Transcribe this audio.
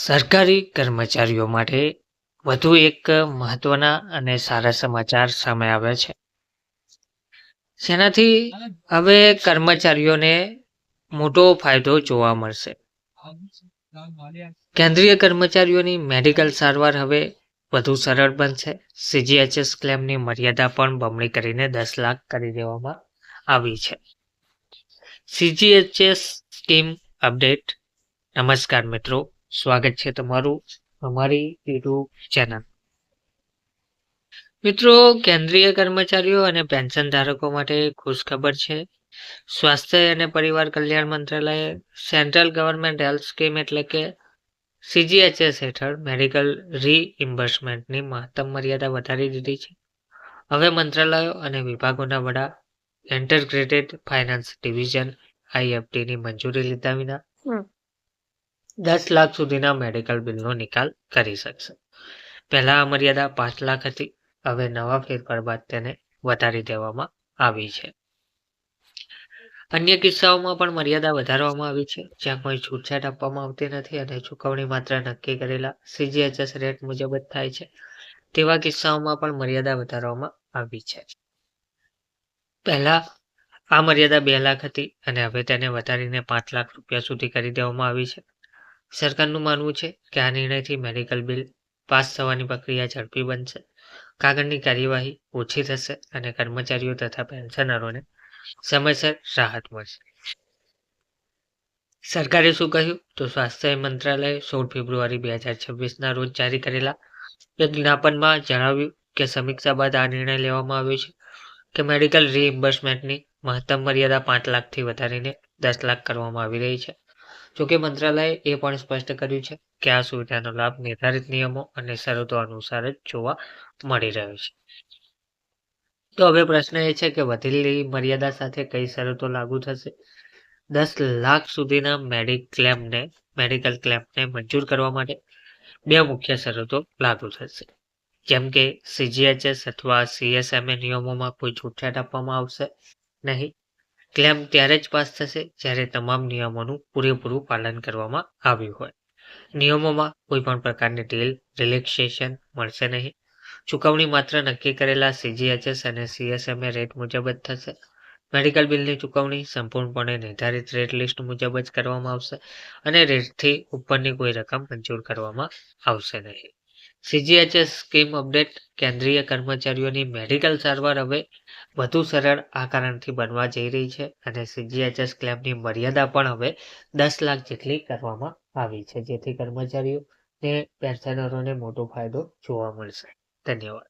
સરકારી કર્મચારીઓ માટે વધુ એક મહત્વના અને સારા સમાચાર સામે આવ્યા છે, જેનાથી હવે કર્મચારીઓને મોટો ફાયદો જોવા મળશે. કેન્દ્રીય કર્મચારીઓની મેડિકલ સારવાર હવે વધુ સરળ બનશે. સીજીએચએસ ક્લેમની મર્યાદા પણ બમણી કરીને 10 લાખ કરી દેવામાં આવી છે. CGHS scheme update. નમસ્કાર મિત્રો, સ્વાગત છે તમારું અમારી યુટ્યુબ ચેનલ. મિત્રો, કેન્દ્રીય કર્મચારીઓ અને પેન્શન ધારકો માટે ખુશખબર છે. સ્વાસ્થ્ય અને પરિવાર કલ્યાણ મંત્રાલયે સેન્ટ્રલ ગવર્મેન્ટ હેલ્થ સ્કીમ એટલે કે સીજીએચએસ હેઠળ મેડિકલ રીઇમ્બર્સમેન્ટની મહત્તમ મર્યાદા વધારી દીધી છે. હવે મંત્રાલયો અને વિભાગોના વડા ઇન્ટરગ્રેટેડ ફાઇનાન્સ ડિવિઝન આઈએફટીની મંજૂરી લીધા વિના 10 લાખ સુધીના મેડિકલ બિલનો નિકાલ કરી શકશે. પહેલા આ મર્યાદા 5 લાખ હતી. હવે નવા ફેરફાર બાદ તેને વધારી દેવામાં આવી છે. અન્ય કિસ્સાઓમાં પણ મર્યાદા વધારવામાં આવી છે, જ્યાં કોઈ છૂટછાટ આપવામાં આવતી નથી અને ચૂકવણી માત્ર નક્કી કરેલા સીજીએચએસ રેટ મુજબ જ થાય છે. તેવા કિસ્સાઓમાં પણ મર્યાદા વધારવામાં આવી છે. પહેલા આ મર્યાદા 2 લાખ હતી અને હવે તેને વધારીને 5 લાખ રૂપિયા સુધી કરી દેવામાં આવી છે. સરકારનું માનવું છે કે આ નિર્ણયથી મેડિકલ બિલ પાસ થવાની પ્રક્રિયા ઝડપી બનશે, કાગળની કાર્યવાહી ઓછી થશે અને કર્મચારીઓ તથા પેન્શનરોને સમયસર રાહત મળશે. સરકારે શું કહ્યું? તો સ્વાસ્થ્ય મંત્રાલયે 16 ફેબ્રુઆરી 2026ના રોજ જારી કરેલા એક જ્ઞાપનમાં જણાવ્યું કે સમીક્ષા બાદ આ નિર્ણય લેવામાં આવ્યો છે કે મેડિકલ રીઇમ્બર્સમેન્ટની મહત્તમ મર્યાદા 5 લાખથી વધારીને 10 લાખ કરવામાં આવી રહી છે. જોકે મંત્રાલયે એ પણ સ્પષ્ટ કર્યું છે કે આ સુવિધાનો લાભ નિર્ધારિત નિયમો અને શરતો અનુસાર જ જોવા મળી રહ્યો છે. તો હવે પ્રશ્ન એ છે કે વધેલી મર્યાદા સાથે કઈ શરતો લાગુ થશે? 10 લાખ સુધીના મેડિકલ ક્લેમને મંજૂર કરવા માટે 2 મુખ્ય શરતો લાગુ થશે. જેમ કે સીજીએચએસ અથવા સીએસએમએ નિયમોમાં કોઈ છૂટછાટ આપવામાં આવશે નહીં. ક્લેમ ત્યારે જ પાસ થશે જ્યારે તમામ નિયમોનું પૂરેપૂરું પાલન કરવામાં આવ્યું હોય. નિયમોમાં કોઈ પણ પ્રકારની ડીલ રિલેક્સેશન મળશે નહીં. ચૂકવણી માત્ર નક્કી કરેલા સીજીએચએસ અને સીએસએમએ રેટ મુજબ જ થશે. મેડિકલ બિલની ચૂકવણી સંપૂર્ણપણે નિર્ધારિત રેટ લિસ્ટ મુજબ જ કરવામાં આવશે અને રેટથી ઉપરની કોઈ રકમ મંજૂર કરવામાં આવશે નહીં. CGHS scheme update. કેન્દ્રીય કર્મચારીઓની મેડિકલ સારવાર હવે વધુ સરળ આ કારણથી બનવા જઈ રહી છે અને સીજીએચએસ ક્લેમની મર્યાદા પણ હવે 10 લાખ જેટલી કરવામાં આવી છે, જેથી કર્મચારીઓ ને પેન્શનરોને મોટો ફાયદો જોવા મળશે. ધન્યવાદ.